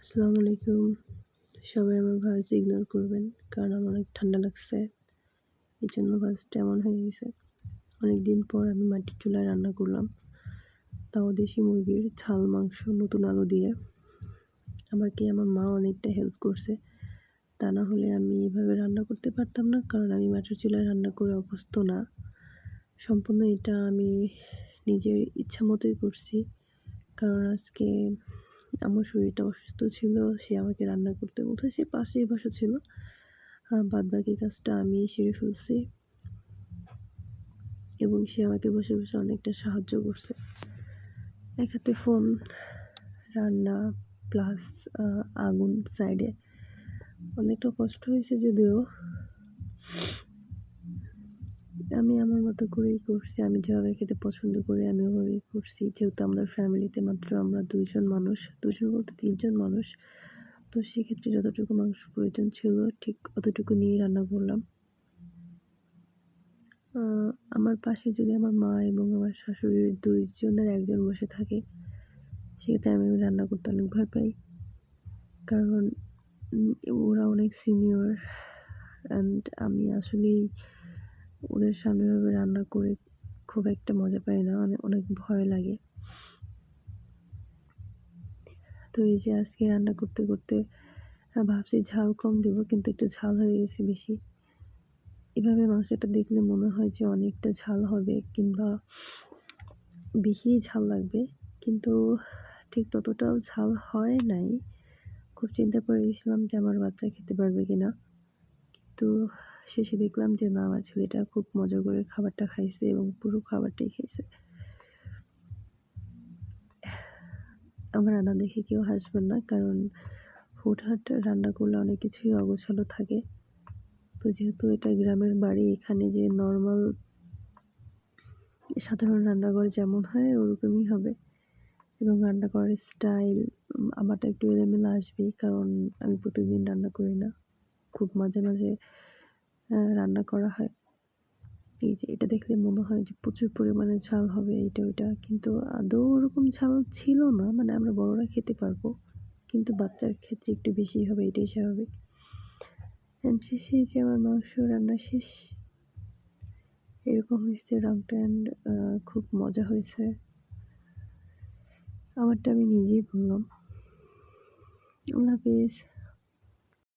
আসসালামু আলাইকুম। সবাই আমার ভয়েস ইগনোর করবেন। কারণ আমার অনেক ঠান্ডা লাগছে। এজন্য ভয়েসটা এমন হয়ে গেছে। অনেকদিন পর আমি মাটির চুলায় রান্না করলাম। তাও দেশি মুরগির ঝাল মাংস নতুন আলু দিয়ে। আমাকে আমার মা অনেকটা হেল্প করছে। তা না হলে আমি এভাবে রান্না করতে পারতাম না। কারণ আমি মাটির চুলায় রান্না করে অভ্যস্ত না। সম্পূর্ণ এটা আমি নিজের ইচ্ছা মতোই করছি। কারণ আজকে আমার শরীরটা অসুস্থ ছিল। সে আমাকে রান্না করতে বলছে। সে পাশেই বসা ছিল। বাদবাকি কাজটা আমি সেরে ফেলছি এবং সে আমাকে বসে, বসে অনেকটা সাহায্য করছে। এক হাতে ফোন, রান্না প্লাস আগুন সাইডে। অনেকটা কষ্ট হয়েছে যদিও। আমি আমার মতো করেই করছি। আমি যেভাবে খেতে পছন্দ করি আমি ওভাবেই করছি। যেহেতু আমাদের ফ্যামিলিতে মাত্র আমরা ২ জন মানুষ, ২ জন বলতে ৩ জন মানুষ। তো সেক্ষেত্রে যতটুকু মাংস প্রয়োজন ছিল ঠিক অতটুকু নিয়েই রান্না করলাম। আমার পাশে যদি আমার মা এবং আমার শাশুড়ির ২ জনের ১ জন বসে থাকে, সেক্ষেত্রে আমি রান্না করতে অনেক ভয় পাই। কারণ ওরা অনেক সিনিয়র অ্যান্ড আমি আসলেই ওদের সামনে এভাবে রান্না করে খুব একটা মজা পাই না। অনেক ভয় লাগে। তো এই যে আজকে রান্না করতে, করতে ভাবছি ঝাল কম দেব, কিন্তু একটু ঝাল হয়ে গেছে বেশি। এভাবে মাংসটা দেখলে মনে হয় যে অনেকটা ঝাল হবে কিংবা বেশিই ঝাল লাগবে, কিন্তু ঠিক ততটাও ঝাল হয় নাই। খুব চিন্তা করে গেছিলাম যে আমার বাচ্চা খেতে পারবে কিনা, কিন্তু শেষে দেখলাম যে না, আমার ছেলেটা খুব মজা করে খাবারটা খাইছে এবং পুরো খাবারটাই খেয়েছে। আমার রান্না দেখে কেউ হাসবেন না, কারণ হুটহাট রান্না করলে অনেক কিছুই অগোছালো থাকে। তো যেহেতু এটা গ্রামের বাড়ি, এখানে যে নর্মাল সাধারণ রান্নাঘর যেমন হয় ওরকমই হবে এবং রান্না করার স্টাইল আমারটা একটু এলোমেলো আসবেই, কারণ আমি প্রতিদিন রান্না করি না, খুব মাঝে মাঝে রান্না করা হয়। এই যে এটা দেখলে মনে হয় যে প্রচুর পরিমাণে ঝাল হবে এটা ওইটা, কিন্তু আদৌ ওরকম ঝাল ছিল না। মানে আমরা বড়রা খেতে পারবো, কিন্তু বাচ্চার ক্ষেত্রে একটু বেশি হবে, এটাই স্বাভাবিক। শেষে যে আমার মাংস রান্না শেষ, এরকম হয়েছে রংটা, অ্যান্ড খুব মজা হয়েছে। আমারটা আমি নিজেই বললাম। আল্লাহ হাফেজ।